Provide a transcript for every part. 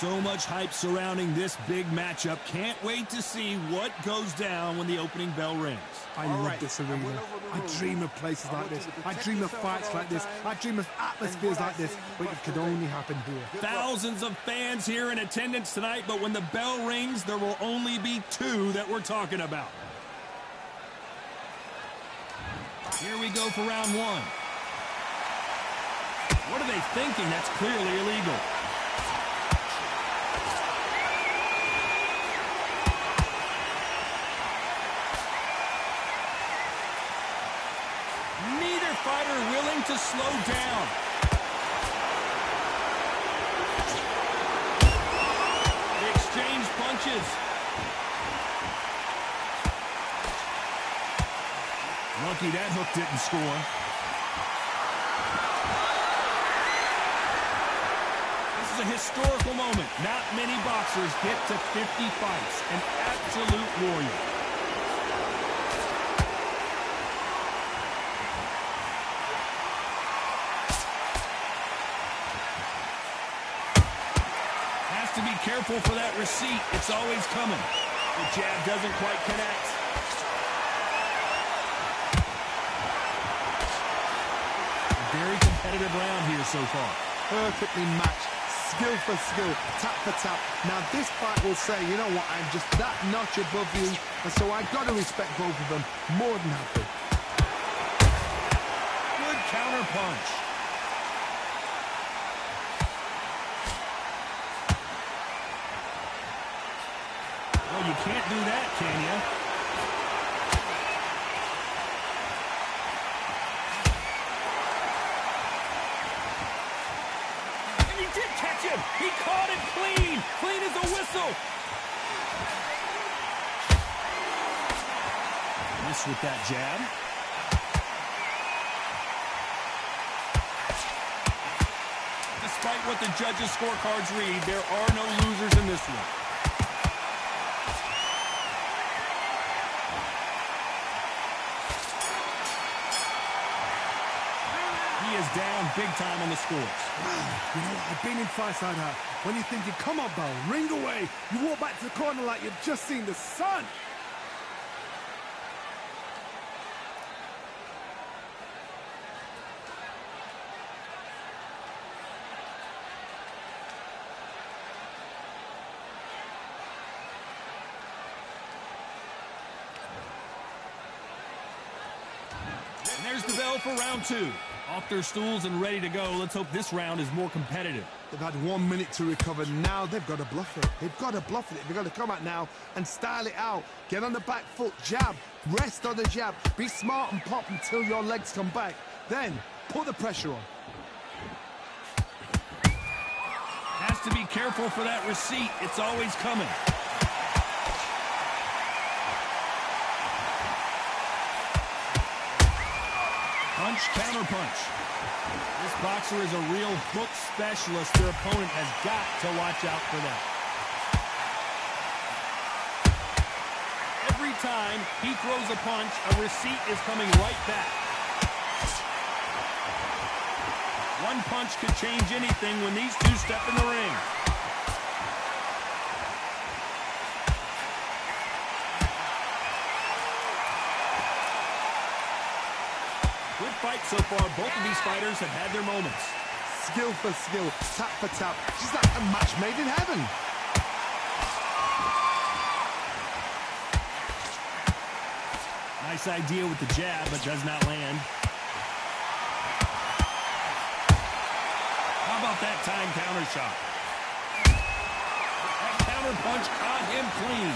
So much hype surrounding this big matchup. Can't wait to see what goes down when the opening bell rings. I love this arena. I dream of places like this. I dream of fights like this. I dream of atmospheres like this, but it could only happen here. Thousands of fans here in attendance tonight, but when the bell rings, there will only be two that we're talking about. Here we go for round one. What are they thinking? That's clearly illegal. Neither fighter willing to slow down. They exchange punches. Lucky that hook didn't score. This is a historical moment. Not many boxers get to 50 fights. An absolute warrior. Has to be careful for that receipt. It's always coming. The jab doesn't quite connect. Very competitive round here so far. Perfectly matched, skill for skill, tap for tap. Now this fight will say, you know what, I'm just that notch above you, and so I've got to respect both of them more than happy. Good counter punch. Well, you can't do that, can you? He caught it clean. Clean as a whistle. Missed with that jab. Despite what the judges' scorecards read, there are no losers in this one. He is down big time on the scores. You know, I've been in fights like that. When you're thinking, come on, Bell, ring away. You walk back to the corner like you've just seen the sun. And there's the bell for round two. Off their stools and ready to go. Let's hope this round is more competitive. They've had 1 minute to recover. Now they've got to bluff it. They've got to bluff it. They've got to come out now and style it out. Get on the back foot, jab, rest on the jab. Be smart and pop until your legs come back. Then put the pressure on. Has to be careful for that receipt. It's always coming. Punch, counter punch. This boxer is a real hook specialist. Their opponent has got to watch out for that. Every time he throws a punch, a receipt is coming right back. One punch could change anything when these two step in the ring. Good fight so far. Both of these fighters have had their moments. Skill for skill, tap for tap. Just like a match made in heaven. Nice idea with the jab, but does not land. How about that time counter shot? That counter punch caught him clean.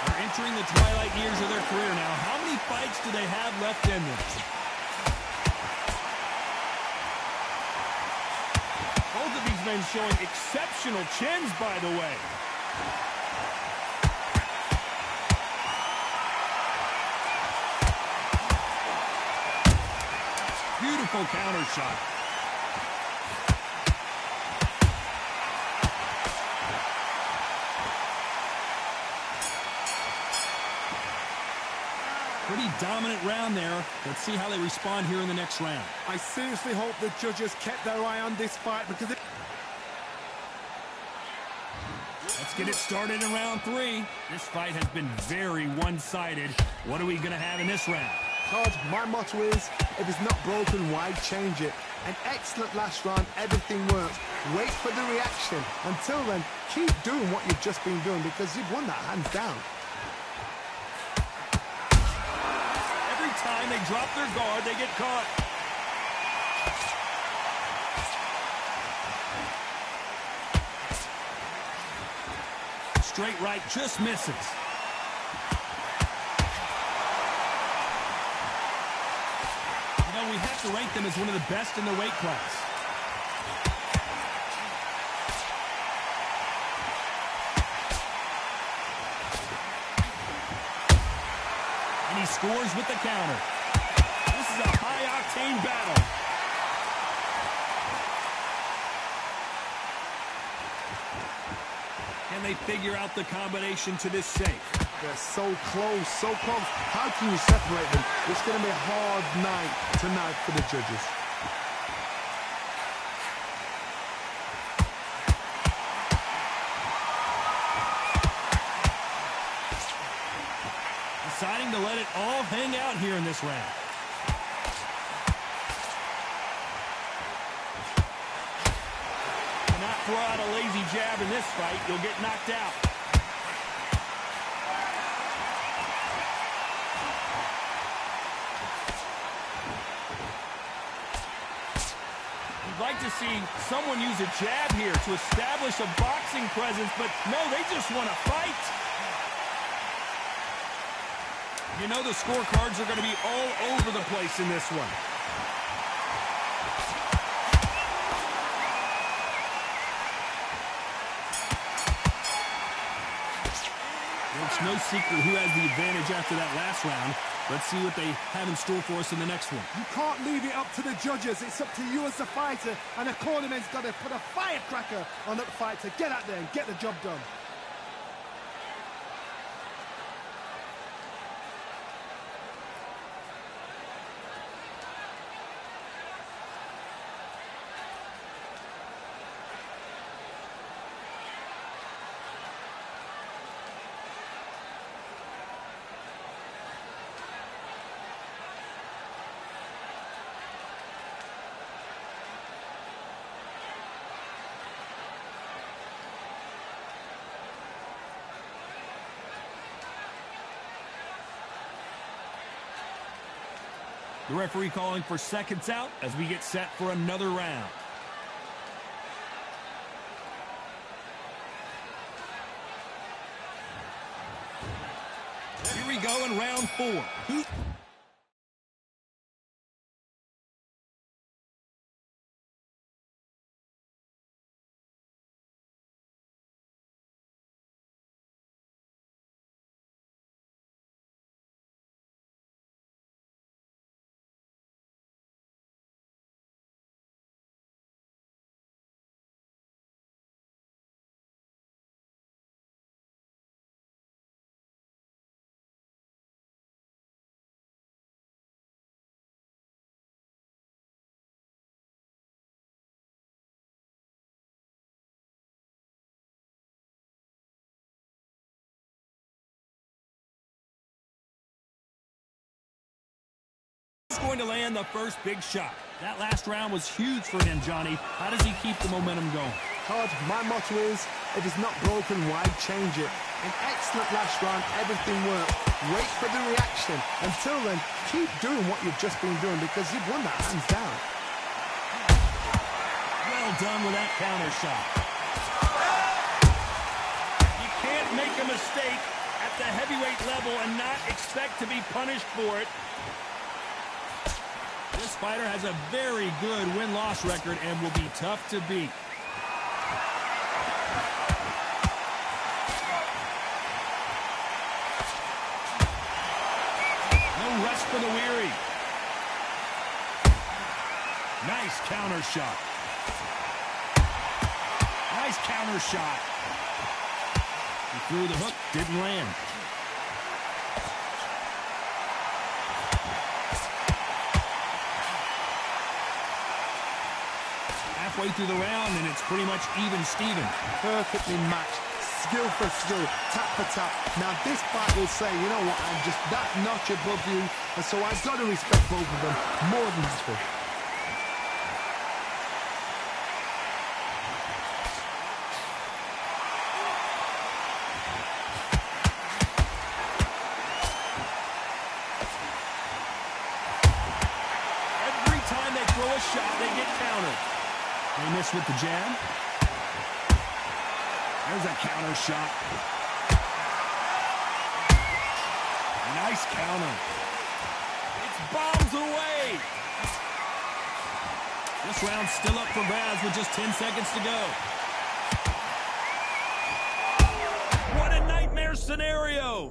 They're entering the twilight years of their career now. How many fights do they have left in them? Both of these men showing exceptional chins, by the way. Beautiful counter shot. Pretty dominant round there. Let's see how they respond here in the next round. I seriously hope the judges kept their eye on this fight because it... Let's get it started in round 3. This fight has been very one-sided. What are we going to have in this round? Todd, my motto is, if it's not broken, why change it? An excellent last round, everything works. Wait for the reaction. Until then, keep doing what you've just been doing because you've won that hands down. Every time they drop their guard, they get caught. Straight right just misses. You know, we have to rank them as one of the best in their weight class. And he scores with the counter. This is a high-octane battle. Can they figure out the combination to this safe? They're so close, so close. How can you separate them? It's going to be a hard night tonight for the judges. Deciding to let it all hang out here in this round. Cannot throw out a lazy jab in this fight. You'll get knocked out. You'd like to see someone use a jab here to establish a boxing presence, but no, they just want to fight. You know the scorecards are going to be all over the place in this one. It's no secret who has the advantage after that last round. Let's see what they have in store for us in the next one. You can't leave it up to the judges. It's up to you as the fighter, and a cornerman's got to put a firecracker on that fight to get out there and get the job done. The referee calling for seconds out as we get set for another round. Here we go in round 4. Going to land the first big shot. That last round was huge for him, Johnny. How does he keep the momentum going? Todd, my motto is, if it's not broken, why change it? An excellent last round, everything worked. Wait for the reaction. Until then, keep doing what you've just been doing because you've won that hands down. Well done with that counter shot. You can't make a mistake at the heavyweight level and not expect to be punished for it. This fighter has a very good win-loss record and will be tough to beat. No rest for the weary. Nice counter shot. Nice counter shot. He threw the hook, didn't land. Halfway through the round, and it's pretty much even Steven. Perfectly matched. Skill for skill, tap for tap. Now this fight will say, you know what, I'm just that notch above you, and so I've got to respect both of them more than happy. Every time they throw a shot, they get countered. They miss with the jab. There's a counter shot. Nice counter. It's bombs away. This round's still up for grabs with just 10 seconds to go. What a nightmare scenario.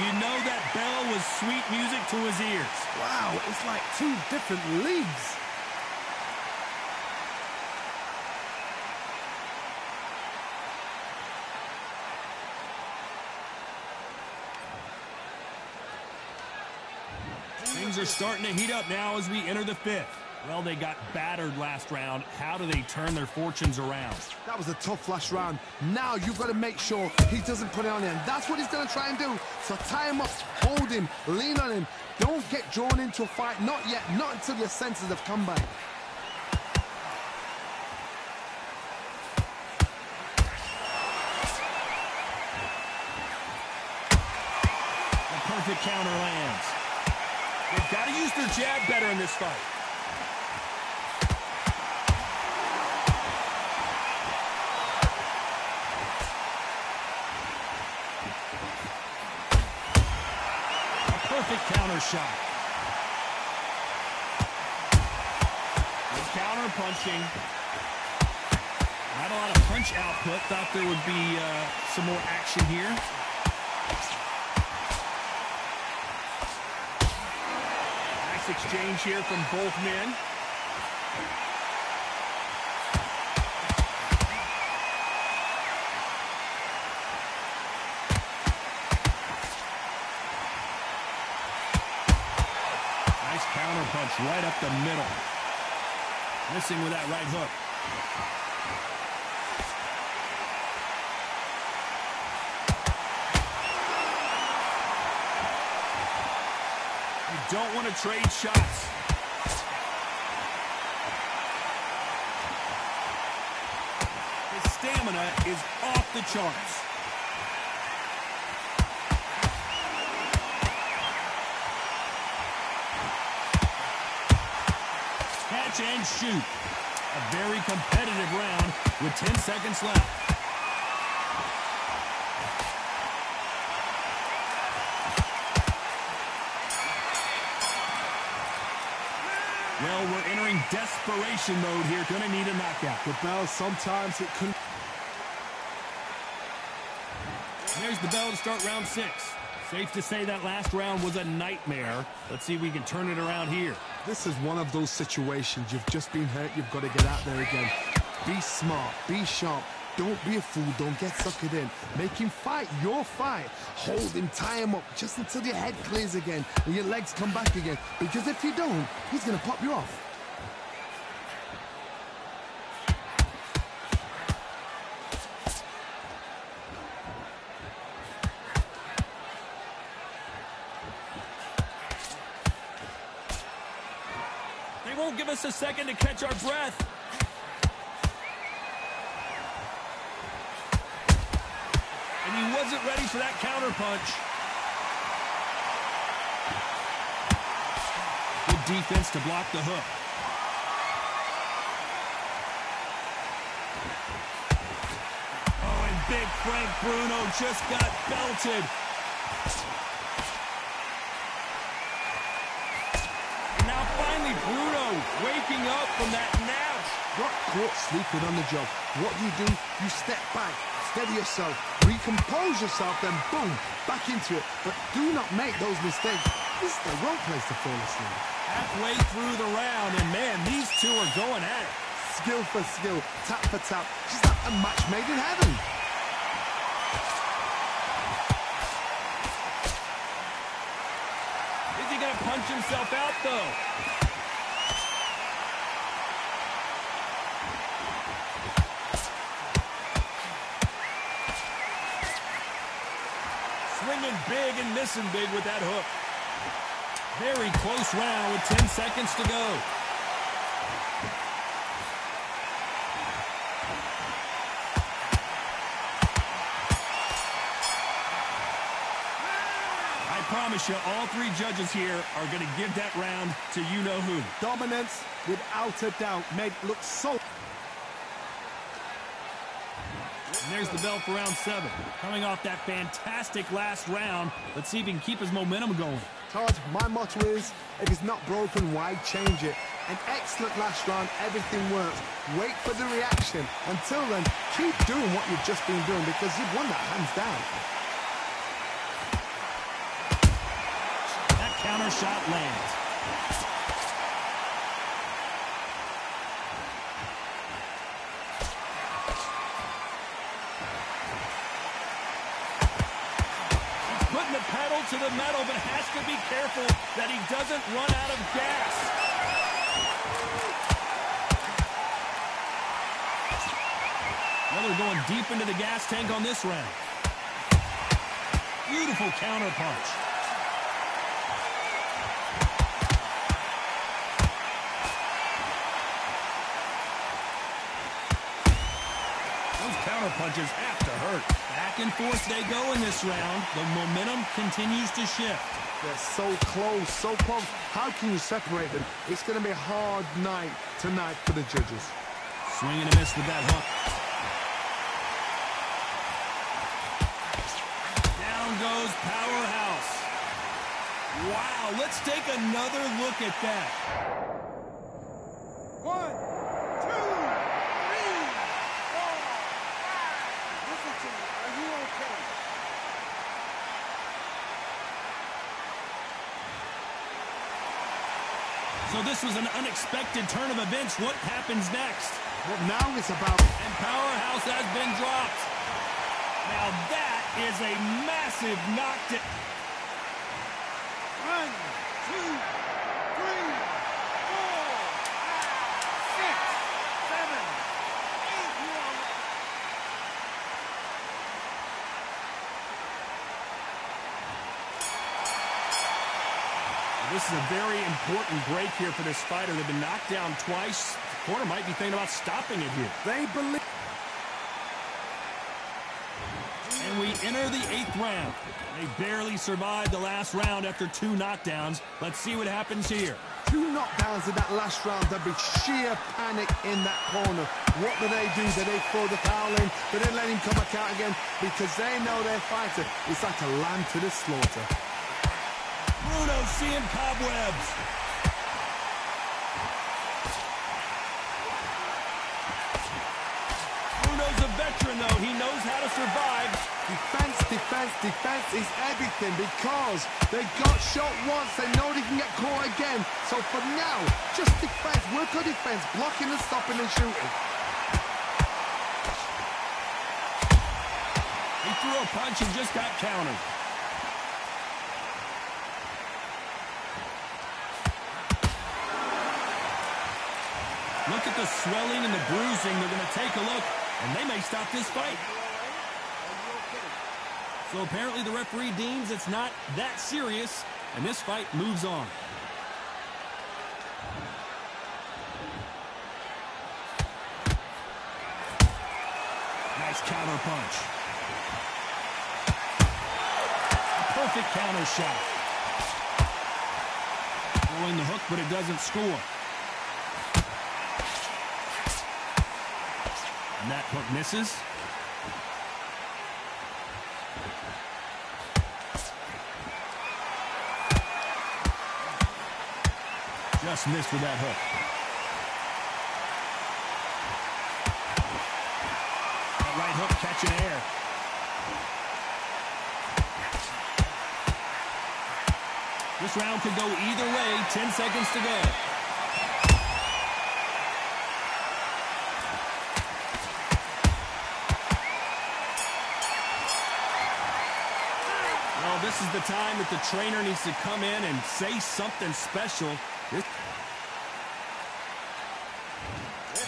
You know that bell was sweet music to his ears. Wow, it's like two different leagues. Things are starting to heat up now as we enter the fifth. Well, they got battered last round. How do they turn their fortunes around? That was a tough last round. Now you've got to make sure he doesn't put it on him. That's what he's going to try and do. So tie him up, hold him, lean on him. Don't get drawn into a fight. Not yet. Not until your senses have come back. The perfect counter lands. They've got to use their jab better in this fight. A perfect counter shot. Good counter punching. Not a lot of punch output. Thought there would be some more action here. Exchange here from both men. Nice counter punch right up the middle. Missing with that right hook. Don't want to trade shots. His stamina is off the charts. Catch and shoot. A very competitive round with 10 seconds left. Well, we're entering desperation mode here. Gonna need a knockout. The bell, sometimes it can... There's the bell to start round 6. Safe to say that last round was a nightmare. Let's see if we can turn it around here. This is one of those situations. You've just been hurt. You've got to get out there again. Be smart. Be sharp. Don't be a fool. Don't get suckered in. Make him fight your fight. Hold him, tie him up just until your head clears again and your legs come back again. Because if you don't, he's going to pop you off. They won't give us a second to catch our breath. And he wasn't ready for that counter punch. Good defense to block the hook. Oh, and big Frank Bruno just got belted. And now finally Bruno waking up from that nap. Got caught sleeping on the job. What do? You step back, steady yourself, recompose yourself, then boom, back into it. But do not make those mistakes. This is the wrong place to fall asleep. Halfway through the round, and man, these two are going at it. Skill for skill, tap for tap, just like a match made in heaven. Is he going to punch himself out, though. Swinging big and missing big with that hook. Very close round with 10 seconds to go. I promise you, all three judges here are going to give that round to you-know-who. Dominance, without a doubt, made it look so... And there's the bell for round 7. Coming off that fantastic last round, let's see if he can keep his momentum going. Todd, my motto is, if it's not broken, why change it? An excellent last round, everything works. Wait for the reaction. Until then, keep doing what you've just been doing because you've won that hands down. That counter shot lands. Pedal to the metal, but has to be careful that he doesn't run out of gas. Miller going deep into the gas tank on this round. Beautiful counter punch. Those counter punches have to hurt. Back and forth they go in this round. The momentum continues to shift. They're so close, so close. How can you separate them? It's going to be a hard night tonight for the judges. Swing and a miss with that hook. Down goes Powerhouse. Wow, let's take another look at that. 1, 2, 3, 4, 5. Listen to me. Are you okay? So this was an unexpected turn of events. What happens next? Well, now it's about... And Powerhouse has been dropped. Now that is a massive knockdown. 1, 2, 3, 4, 5, 6, 7, 8. This is a very important break here for this fighter. They've been knocked down twice. The corner might be thinking about stopping it here. They believe... And we enter the 8th round. They barely survived the last round after 2 knockdowns. Let's see what happens here. 2 knockdowns in that last round. There'll be sheer panic in that corner. What do? Do they throw the towel in? Do they let him come back out again? Because they know their fighter is like a lamb to the slaughter. Bruno seeing cobwebs. Bruno's a veteran, though. He knows how to survive. Defense, defense, defense is everything because they got shot once. They know they can get caught again. So for now, just defense, work on defense, blocking and stopping and shooting. He threw a punch and just got countered. Look at the swelling and the bruising. They're going to take a look, and they may stop this fight. So apparently the referee deems it's not that serious, and this fight moves on. Nice counter punch. Perfect counter shot. Throwing the hook, but it doesn't score. And that hook misses. Just missed with that hook. That right hook catching air. This round could go either way. 10 seconds to go. Well, this This is the time that the trainer needs to come in and say something special.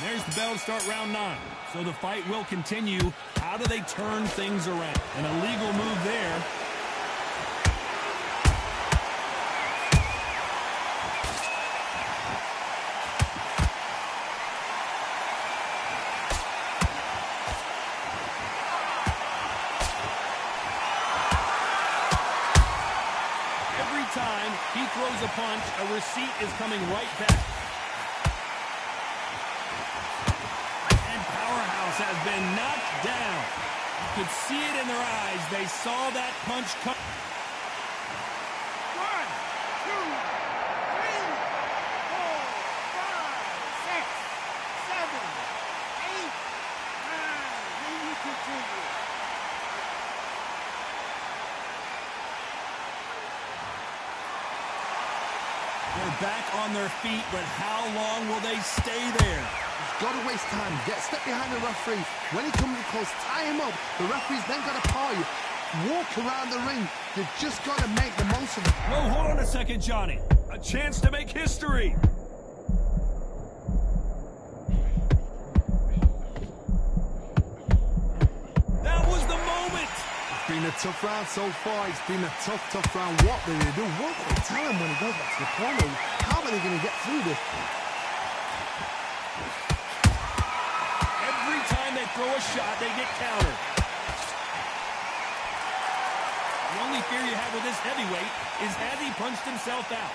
There's the bell to start round 9. So the fight will continue. How do they turn things around? An illegal move there. Every time he throws a punch, a receipt is coming right back. Has been knocked down. You could see it in their eyes. They saw that punch come. 1, 2, 3, 4, 5, 6, 7, 8, 9. Then you continue. They're back on their feet, but how long will they stay there? Got to waste time. Get step behind the referee. When he comes close, tie him up. The referee's then got to paw you. Walk around the ring. You've just got to make the most of it. Whoa, hold on a second, Johnny. A chance to make history. That was the moment. It's been a tough round so far. It's been a tough round. What do they do? What do they tell him when he goes back to the corner? How are they going to get through this? Throw a shot, they get countered. The only fear you have with this heavyweight is has he punched himself out.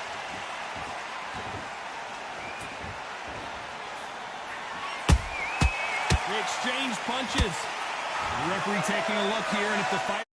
They exchange punches. The referee taking a look here, and if the fight